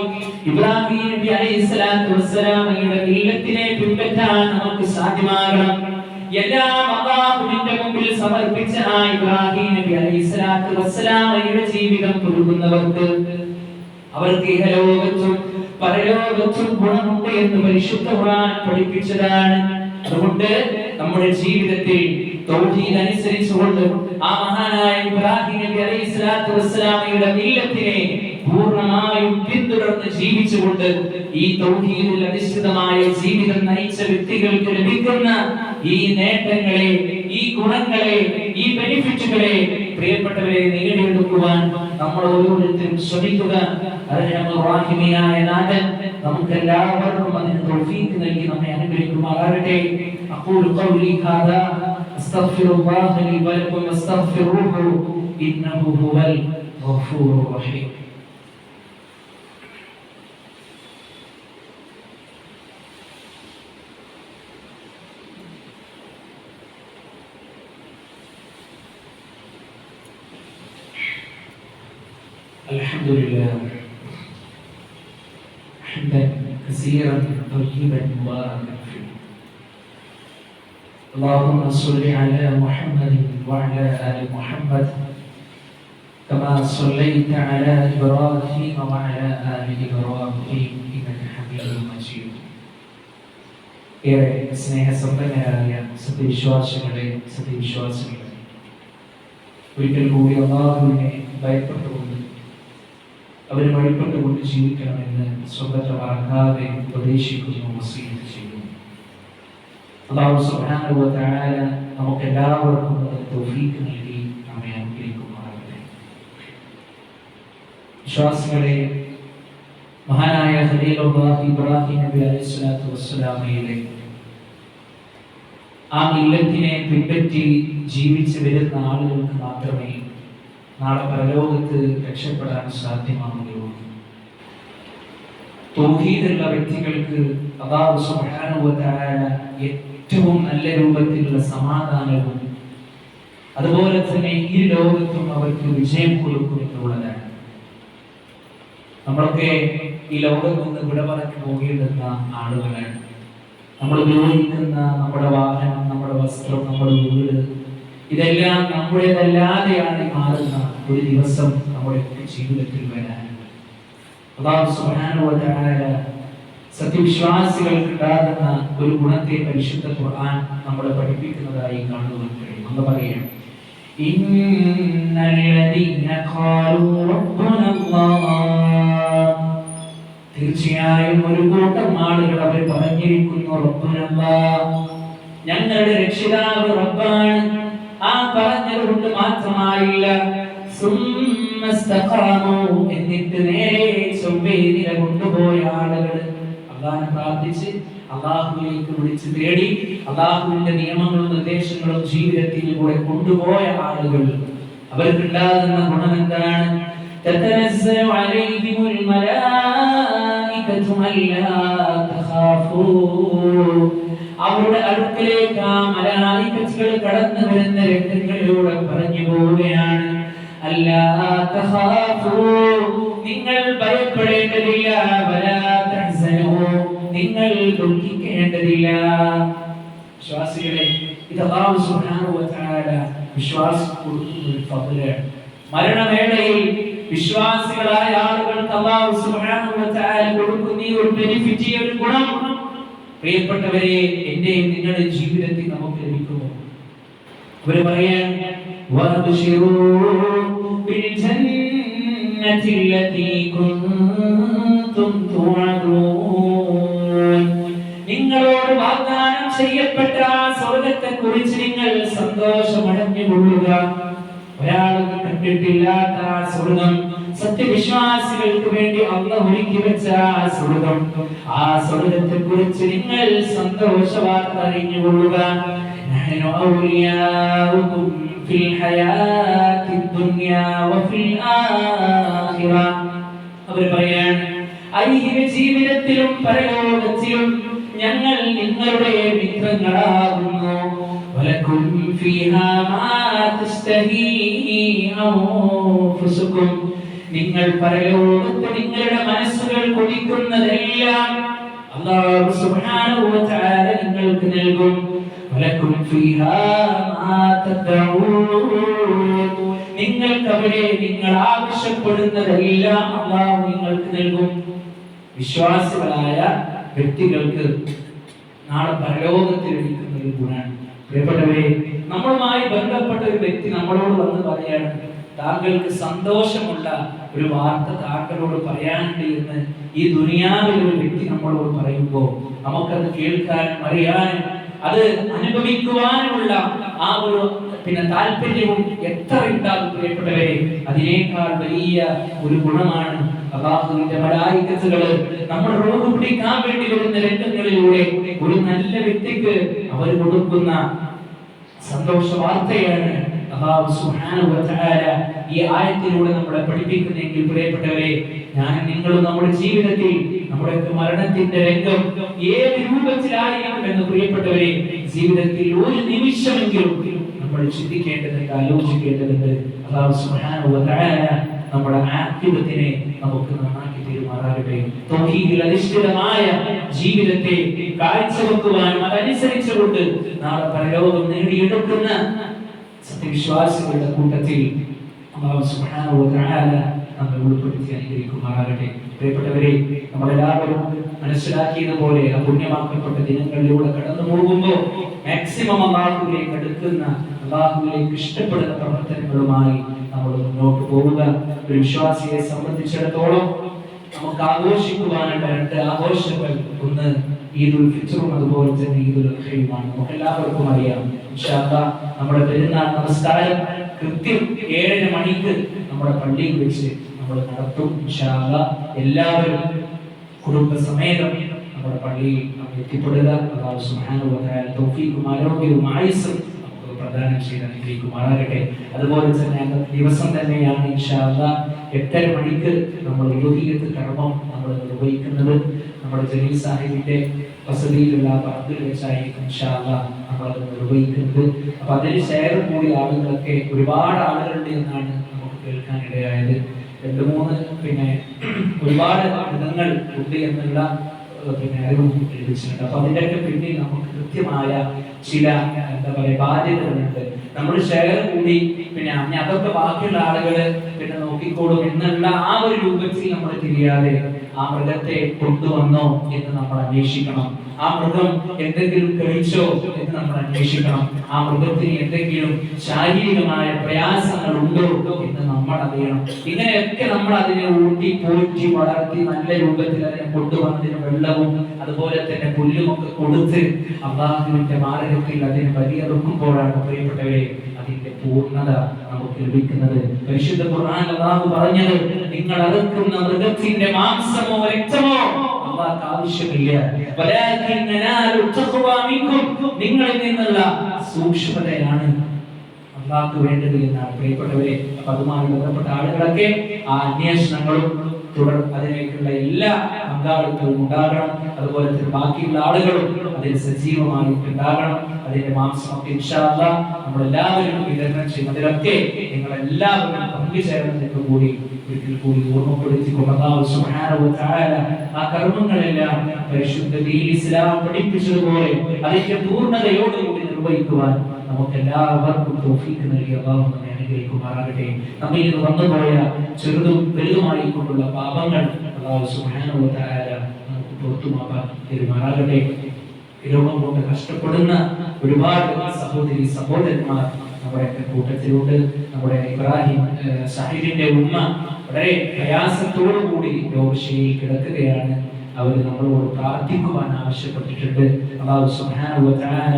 ഇബ്രാഹിം നബി അലൈഹിസ്സലാത്തു വസ്സലാമയുടെ മില്ലത്തിനെ പിൻപറ്റാൻ നമുക്ക് സാധ്യമാകണം. എല്ലാം അല്ലാഹുവിന്റെ മുമ്പിൽ സമർപ്പിച്ച ആ ഇബ്രാഹിം നബി അലൈഹിസ്സലാത്തു വസ്സലാമയുടെ ജീവിതം പുലർത്തുന്നവർക്ക് അവർക്ക് ഇഹലോകത്തും പരലോകത്തും ഗുണമുണ്ട് എന്ന് പരിശുദ്ധ ഖുർആൻ പഠിപ്പിച്ചതാണ്. അതുകൊണ്ട് നമ്മുടെ ജീവിതത്തിൽ തൗഹീദ് അനുസരിച്ചുകൊണ്ട് ആ മഹാനായ ഇബ്രാഹിം നബി അലൈഹിസ്സലാത്തു വസ്സലാമയുടെ മില്ലത്തിനെ പൂർണ്ണമായും പിന്തുടർന്ന് ജീവിച്ചുകൊണ്ട് ഈ തൗഹീദിൽ അധിഷ്ഠിതമായ ജീവിതം നയിച്ച വ്യക്തികൾക്ക് ലഭിക്കുന്ന ഈ നേട്ടങ്ങളെ, ഈ ഗുണങ്ങളെ, ഈ ബെനിഫിറ്റുകളെ പ്രിയപ്പെട്ടവരെ നേടിയെടുക്കുവാൻ നമ്മൾ ഓരോരുത്തരും ശ്രമിക്കുക. റഹീമായ നാഥൻ നമുക്കെല്ലാവർക്കും അതിന് തൗഫീഖ് നൽകി നമ്മെ അനുഗ്രഹിക്കുമാറാകട്ടെ. അഖൂലു ഖൗലി ഹാദാ അസ്തഗ്ഫിറുല്ലാഹ ലി വലക്കും വസ്തഗ്ഫിറൂഹു ഇന്നഹു ഹുവൽ ഗഫൂറുർ റഹീം. الحمد لله حمدا كثيرا طيبا مباركا فيه. اللهم صل على محمد وعلى ال محمد كما صليت على ابراهيم وعلى ال ابراهيم انك حميد مجيد. ഏറെ സ്നേഹസമ്പന്നരായ സത്യവിശ്വാസികളെ, സത്യവിശ്വാസികളെ, ഒരിക്കൽ കൂടി അല്ലാഹുവിനെ ഭയപ്പെട്ടുകൊണ്ട് അവരെ വഴിപ്പെട്ടുകൊണ്ട് ജീവിക്കണമെന്ന് സ്വന്തത്തെ മറക്കാതെ ഉപദേശിക്കുന്നു, വസീയത്ത് ചെയ്യുന്നു. അല്ലാഹു സുബ്ഹാനഹു വ തആല നമുക്കെല്ലാവർക്കും തൗഫീഖ് നൽകി നമ്മെ അനുഗ്രഹിക്കുമാറാകട്ടെ. വിശ്വാസികളെ, മഹാനായ ഖലീലുല്ലാഹി ഇബ്രാഹിം നബി അലൈഹിസ്സലാത്തു വസ്സലാമയുടെ ആ മില്ലത്തിനെ പിൻപറ്റി ജീവിച്ചു വരുന്ന ആളുകൾക്ക് മാത്രമേ നാളെ പരലോകത്ത് രക്ഷപ്പെടാൻ സാധ്യമാവുകയുള്ളൂ. തൗഹീദുള്ള വ്യക്തികൾക്ക് അല്ലാഹു സുബ്ഹാനഹു വ തആല ഏറ്റവും നല്ല രൂപത്തിലുള്ള സമാധാനവും അതുപോലെ തന്നെ ഈ ലോകത്തും അവർക്ക് വിജയം കൊടുക്കും എന്നുള്ളതാണ്. നമ്മളൊക്കെ ഈ ലോകത്ത് നിന്ന് വിട പറഞ്ഞു പോകേണ്ടുന്ന ആളുകളാണ്. നമ്മൾ ഉപയോഗിക്കുന്ന നമ്മുടെ വാഹനം, നമ്മുടെ വസ്ത്രം, നമ്മുടെ വീട്, ഇതെല്ലാം നമ്മുടേതല്ലാതെയാണ് മാറുന്ന ഒരു ദിവസം നമ്മുടെ ജീവിതത്തിൽ വരാനുണ്ട്. അല്ലാഹു സുബ്ഹാനഹു വ തആല സത്യവിശ്വാസികൾക്ക് ഉണ്ടാകുന്ന ഒരു ഗുണത്തെ പരിശുദ്ധ ഖുർആൻ നമ്മളെ പഠിപ്പിക്കുന്നതായി കാണുവാൻ കഴിയും. എന്ന് പറയാം, ഇന്നല്ലദീന ഖാലൂ റബ്ബുനല്ലാഹ്, തീർച്ചയായും ഒരു കൂട്ടം ആളുകൾ അവർ പറഞ്ഞിരിക്കുന്നു റബ്ബുനല്ലാഹ്, ഞങ്ങളുടെ രക്ഷിതാവ് റബ്ബാണ്. ആ പറഞ്ഞതുകൊണ്ട് മാത്രമായില്ല, എന്നിട്ട് നേരെ ചൊവ്വേ നില കൊണ്ടുപോയ ആളുകൾ അള്ളാഹനെ പ്രാർത്ഥിച്ച് അള്ളാഹുവിലേക്ക് വിളിച്ച് തേടി അള്ളാഹുവിന്റെ നിയമങ്ങളും നിർദ്ദേശങ്ങളും ജീവിതത്തിൽ കൂടെ കൊണ്ടുപോയ ആളുകൾ അവർക്കുണ്ടാകുന്ന ഗുണം എന്താണ്? തതനസ്സലു അലൈഹിമുൽ മലായികതു അല്ലാ തഖാഫൂ, അവരുടെ അടുക്കലേക്ക് ആ മലായികത്തുകൾ കടന്നു വരുന്ന രംഗങ്ങളിലൂടെ പറഞ്ഞു പോവുകയാണ്, അല്ലാ തഖാഫൂ, നിങ്ങൾ ഭയപ്പെടേണ്ടതില്ല, വലാ തഹ്സനൂ, നിങ്ങൾ ദുഃഖിക്കേണ്ടതില്ല. വിശ്വാസികളെ, ഇത് അല്ലാഹു സുബ്ഹാനഹു വ തആല വിശ്വാസികൾക്ക് കൊടുക്കുന്ന ഒരു ഫضലാണ്. മരണവേളയിൽ വിശ്വാസികളായ ആളുകൾക്ക് അല്ലാഹു സുബ്ഹാനഹു വ തആല കൊടുക്കുന്ന ഈ ഒരു ബെനിഫിറ്റ്, ഒരു ഗുണം, പ്രിയപ്പെട്ടവരെ, എന്റെയും നിങ്ങളുടെ ജീവിതത്തിൽ നമുക്ക് ലഭിക്കുമോ? അവർ പറയാൻ, വഅബ്ശിറൂ ബിൽ ജന്നത്തി അല്ലതി കുൻതും തുഅദൂൻ, നിങ്ങളോട് വാഗ്ദാനം ചെയ്യപ്പെട്ട ആ സ്വർഗ്ഗത്തെ കുറിച്ച് നിങ്ങൾ സന്തോഷമടഞ്ഞുകൊള്ളുക. ഒരാളും കണ്ടിട്ടില്ലാത്ത ആ സ്വർഗ്ഗം, സത്യവിശ്വാസികൾക്ക് വേണ്ടി അല്ലാഹു ഒരുക്കി വെച്ച ആ സ്വർഗ്ഗത്തെ കുറിച്ച് നിങ്ങൾ സന്തോഷവാർത്ത അറിഞ്ഞുകൊള്ളുക. നഹ്നു ഔലിയാഉകും ഫിൽ ഹയാത്തിദ് ദുനിയാ വഫിൽ ആഖിറ, അവർ പറയാണ്, ഐഹിക ജീവിതത്തിലും പരലോകത്തിലും ഞങ്ങൾ നിങ്ങളുടെ മിത്രങ്ങളാകുന്നു. വലക്കും ഫീഹാ മാ തസ്തഹീ അൻഫുസുകും, നിങ്ങൾ പരലോകത്ത് നിങ്ങളുടെ മനസ്സുകൾ കൊതിക്കുന്നതെല്ലാം അല്ലാഹു സുബ്ഹാനഹു വ തആല നിങ്ങൾക്ക് നൽകും. വലക്കും ഫീഹാ മാ തദഊൻ, നിങ്ങൾക്ക് അവിടെ നിങ്ങൾ ആവശ്യപ്പെടുന്നതെല്ലാം അല്ലാഹു നിങ്ങൾക്ക് നൽകും. വിശ്വാസികളായ വ്യക്തികൾക്ക് നാളെ പരലോകത്തിൽ ലഭിക്കുന്ന ഒരു ഗുണമാണ്. പ്രിയപ്പെട്ടവരെ, നമ്മളുമായി ബന്ധപ്പെട്ട ഒരു വ്യക്തി നമ്മളോട് വന്ന് പറയാണ്, താങ്കൾക്ക് സന്തോഷമുള്ള ഒരു വാർത്ത താങ്കളോട് പറയാനുണ്ട് എന്ന് ഈ ദുനിയാവിൽ ഒരു വ്യക്തി നമ്മളോട് പറയുമ്പോൾ നമുക്കത് കേൾക്കാനും അറിയാനും അത് അനുഭവിക്കുവാനുമുള്ള ആ ഒരു താല്പര്യവും എത്ര ഉണ്ടാകും പ്രിയപ്പെട്ടവരെ. അതിനേക്കാൾ വലിയ ഒരു ഗുണമാണ് അല്ലാഹുവിന്റെ മലായികത്തുകൾ നമ്മൾ റൂഹ് പിടിക്കാൻ വേണ്ടി വരുന്ന രംഗങ്ങളിലൂടെ ഒരു നല്ല വ്യക്തിക്ക് അവർ കൊടുക്കുന്ന സന്തോഷ വാർത്തയാണ് അല്ലാഹു സുബ്ഹാനഹു വ തആല ഈ ആയത്തിലൂടെ നമ്മളെ പഠിപ്പിക്കുന്നെങ്കിൽ പ്രിയപ്പെട്ടവരെ, ഞാൻ നിങ്ങളും നമ്മുടെ ജീവിതത്തിൽ നമ്മുടെ മരണത്തിന്റെ രംഗം ഏത് രൂപത്തിലായിരിക്കും എന്ന് പ്രിയപ്പെട്ടവരെ ജീവിതത്തിൽ ഒരു നിമിഷമെങ്കിലും നമ്മൾ ചിന്തിക്കേണ്ടതുണ്ട്, ആലോചിക്കേണ്ടതുണ്ട്. അല്ലാഹു സുബ്ഹാനഹു വ തആല നമ്മുടെ ആഖിറത്തിനെ നമുക്ക് നന്നാക്കി തീരുമാറാകട്ടെ. തൗഹീദിൽ അധിഷ്ഠിതമായ ജീവിതത്തെ കാഴ്ചവെക്കുവാനും അതനുസരിച്ചുകൊണ്ട് നാളെ പരലോകം നേടിയെടുക്കുന്ന സത്യവിശ്വാസികളുടെ കൂട്ടത്തിൽ അല്ലാഹു സുബ്ഹാനഹു വ തആല നമ്മെ ഉൾപ്പെടുത്തി അനുഗ്രഹിക്കുമാറാകട്ടെ. പ്രിയപ്പെട്ടവരെ, നമ്മളെല്ലാവരും മനസ്സിലാക്കിയതുപോലെ ആ പുണ്യമാക്കപ്പെട്ട ദിനങ്ങളിലൂടെ കടന്നു പോകുമ്പോൾ മാക്സിമം അല്ലാഹുവിലേക്ക് അടുക്കുന്ന, അല്ലാഹുവിലേക്ക് ഇഷ്ടപ്പെടുന്ന പ്രവർത്തനങ്ങളുമായി നമ്മൾ മുന്നോട്ട് പോവുക. ഒരു വിശ്വാസിയെ സംബന്ധിച്ചിടത്തോളം നമുക്ക് ആഘോഷിക്കുവാനുള്ള രണ്ട് ആഘോഷങ്ങൾ, ഒന്ന് ഈദുൽ ഫിത്റും അതുപോലെ തന്നെ ഈദുൽ അദ്ഹയുമാണ്. നമുക്ക് എല്ലാവർക്കും അറിയാം. ഇൻഷാ അല്ലാഹ് നമ്മുടെ പെരുന്നാൾ നമസ്കാരം കൃത്യം 7:30 മണിക്ക് നമ്മുടെ പള്ളിയിൽ വെച്ച് നമ്മൾ നടത്തും. ഇൻഷാ അല്ലാഹ് എല്ലാവരും കുടുംബസമേതം നമ്മുടെ പള്ളിയിൽ എത്തിപ്പെടുക. അല്ലാഹു സുബ്ഹാനഹു വ തആല തൗഫീഖും ആരോഗ്യവും ആയുസ്സും നമുക്ക് പ്രദാനം ചെയ്ത് അനുഗ്രഹിക്കുമാറാകട്ടെ. അതുപോലെ തന്നെ ദിവസം തന്നെയാണ് ഇൻഷാ അല്ലാഹ് 8:30 മണിക്ക് നമ്മൾ ഉലൂഹിയ്യത്ത് കർമ്മം നമ്മൾ നിർവഹിക്കുന്നത്. നമ്മുടെ ജലീൽ സാഹിബിന്റെ വസതിയിലുള്ള പറമ്പിൽ വെച്ചായിരിക്കും ഇൻഷാ അല്ലാഹ് നമ്മൾ നിർവഹിക്കുന്നത്. അപ്പൊ അതിന് ഷെയർ കൂടി ആളുകളൊക്കെ ഒരുപാട് ആളുകളുണ്ട് എന്നാണ് നമുക്ക് കേൾക്കാൻ ഇടയായത്. 2-3 ഒരുപാട് ഇടങ്ങൾ ഉണ്ട് എന്നുള്ള പിന്നെ അറിവും ലഭിച്ചിട്ടുണ്ട്. അപ്പൊ അതിൻ്റെയൊക്കെ പിന്നിൽ നമുക്ക് കൃത്യമായ ചില എന്താ പറയുക ബാധ്യതകളുണ്ട്. നമ്മൾ ഷെയർ കൂടി പിന്നെ അതൊക്കെ ബാക്കിയുള്ള ആളുകള് പിന്നെ നോക്കിക്കോളും എന്നുള്ള ആ ഒരു രൂപത്തിൽ നമ്മൾ തിരിയാതെ ആ മൃഗത്തെ കൊണ്ടുവന്നോ എന്ന് നമ്മൾ അന്വേഷിക്കണം. ആ മൃഗം എന്തെങ്കിലും കഴിച്ചോ എന്ന് നമ്മൾ അന്വേഷിക്കണം. ആ മൃഗത്തിന് എന്തെങ്കിലും ശാരീരികമായ പ്രയാസങ്ങൾ ഉണ്ടോ എന്ന് നമ്മൾ അറിയണം. ഇങ്ങനെയൊക്കെ നമ്മൾ അതിനെ ഊട്ടി പോറ്റി വളർത്തി നല്ല രൂപത്തിൽ അതിനെ കൊണ്ടുവന്നതിന് വെള്ളവും അതുപോലെ തന്നെ പുല്ലുമൊക്കെ കൊടുത്ത് അള്ളാഹുവിന്റെ മാർഗത്തിൽ അതിനെ ബലിയറുക്കുമ്പോഴാണ് പ്രിയപ്പെട്ടവരെ അതിന്റെ പൂർണ്ണത നമുക്ക് ലഭിക്കുന്നത്. പരിശുദ്ധ ഖുർആൻ അല്ലാഹു പറഞ്ഞത്, നിങ്ങൾ അറുക്കുന്ന മൃഗത്തിന്റെ മാംസമോ രക്തമോ അല്ലാഹുവിന് ആവശ്യമില്ല, വലാകിൻ നനാലു തഖ്വ മിൻകും, നിങ്ങളിൽ നിന്നുള്ള സൂക്ഷ്മതയാണ് അല്ലാഹുവിന് വേണ്ടത് എന്നാണ് പ്രിയപ്പെട്ടവരെ. അപ്പോൾ അതുമായി ബന്ധപ്പെട്ട ആളുകളൊക്കെ ആ അന്വേഷണങ്ങളും തുടർ അതിലേക്കുള്ള എല്ലാ പങ്കാളിത്തവും ഉണ്ടാകണം. അതുപോലെ തന്നെ ബാക്കിയുള്ള ആളുകളും അതിൽ സജീവമായി ഉണ്ടാകണം. അതിന്റെ മാംസമൊക്കെ ഇൻഷാ അല്ലാഹ് നമ്മളെല്ലാവരും വിതരണം ചെയ്യും. അതിലൊക്കെ നിങ്ങളെല്ലാവരും പങ്കുചേർന്നതിനൊക്കെ കൂടി ഒരിക്കൽ കൂടി ഓർമ്മപ്പെടുത്തിക്കൊണ്ട് അല്ലാഹു സുബ്ഹാനഹു വ തആല ആ കർമ്മങ്ങളെല്ലാം പരിശുദ്ധ ദീൻ ഇസ്ലാം പഠിപ്പിച്ചതുപോലെ അതിന്റെ പൂർണ്ണതയോടുകൂടി നിർവഹിക്കുവാൻ നമുക്കെല്ലാവർക്കും തൗഫീഖ് നൽകി അല്ലാഹു നമ്മെ അനുഗ്രഹിക്കുമാറാകട്ടെ. നമ്മിൽ നിന്ന് വന്നുപോയ ചെറുതും വലുതുമായിക്കൊണ്ടുള്ള പാപങ്ങൾ അല്ലാഹു സുബ്ഹാനഹു വ തആല നമുക്ക് പുറത്തുമാക്കാൻ തരുമാറാകട്ടെ. രോഗം കൊണ്ട് കഷ്ടപ്പെടുന്ന ഒരുപാട് സഹോദരി സഹോദരന്മാർ നമ്മുടെ കൂട്ടത്തിലുണ്ട്. നമ്മുടെ ഇബ്രാഹിം സാഹിബിന്റെ ഉമ്മ വളരെ പ്രയാസത്തോടു കൂടി രോഗശൈലിയിൽ കിടക്കുകയാണ്. അവർ നമ്മളോട് പ്രാർത്ഥിക്കുവാൻ ആവശ്യപ്പെട്ടിട്ടുണ്ട്. അല്ലാഹു സുബ്ഹാനഹു വ തആല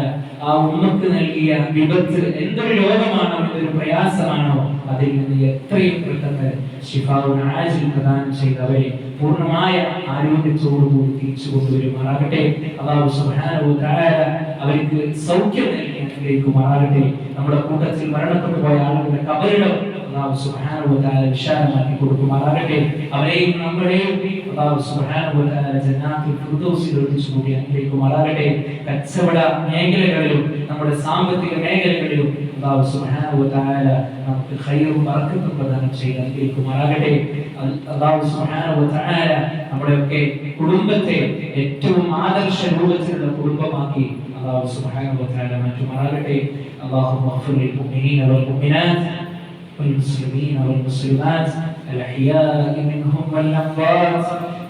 ആ ഉമ്മക്ക് നൽകിയ വിപത്ത് എന്തൊരു രോഗമാണോ എന്തൊരു പ്രയാസമാണോ അതിൽ നിന്ന് എത്രയും പെട്ടെന്ന് ശിഫാഉൻ ആജിൽ പ്രദാനം ചെയ്തവരെ പൂർണ്ണമായ ആരോഗ്യത്തോടുകൂടി തിരിച്ചു കൊണ്ടുവരുമാറാകട്ടെ. അല്ലാഹു സുബ്ഹാനഹു വ തആല അവർക്ക് സൗഖ്യം നൽകി അനുഗ്രഹിക്കുമാറാകട്ടെ. നമ്മുടെ കൂട്ടത്തിൽ മരണപ്പെട്ടു പോയ ആളുകളുടെ ഖബറിടം അല്ലാഹു സുബ്ഹാനഹു വ തആല വിശാലമാക്കി കൊടുക്കുമാറാകട്ടെ. അവരെയും നമ്മളെയും അല്ലാഹു സുബ്ഹാനഹു വ തആല ജന്നാത്തുൽ ഫിർദൗസിൽ എത്തിച്ചു കൂടി അനുഗ്രഹിക്കുമാറാകട്ടെ. കച്ചവട മേഖലകളിലും നമ്മുടെ സാമ്പത്തിക മേഖലകളിലും അല്ലാഹു സുബ്ഹാനഹു വ തആല നമുക്ക് ഖൈറും ബറക്കത്തും പ്രദാനം ചെയ്ത് അനുഗ്രഹിക്കുമാറാകട്ടെ. അല്ലാഹു സുബ്ഹാനഹു വ തആല നമ്മുടെയൊക്കെ കുടുംബത്തെ ഏറ്റവും ആദർശ രൂപത്തിലുള്ള കുടുംബമാക്കി അല്ലാഹു സുബ്ഹാനഹു വ തആല മാറ്റുമാറാകട്ടെ. اللهم اغفر للمؤمنين والمؤمنات والمسلمين والمسلمات الأحياء منهم والأموات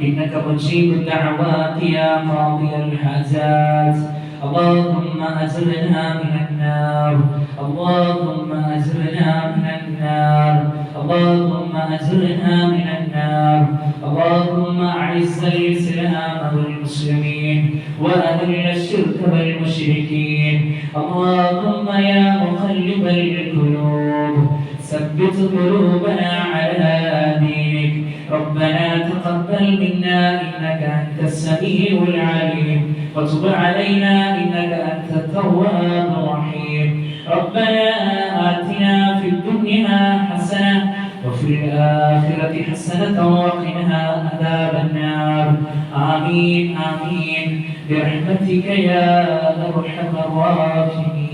إنك مجيب الدعوات يا قاضي الحاجات. اللهم أجرنا من النار، اللهم أجرنا من النار، اللهم أجرنا من النار. اللهم أعز الإسلام والمسلمين وأذل الشرك والمشركين. اللهم يا مقلب القلوب ثبت قلوبنا على دينك. ربنا تقبل منا إنك أنت السميع العليم وتب علينا إنك أنت التواب الرحيم. ربنا آتنا في الدنيا حسنة وفي الآخرة حسنة وقنا عذاب النار. آمين آمين برحمتك يا أرحم الراحمين.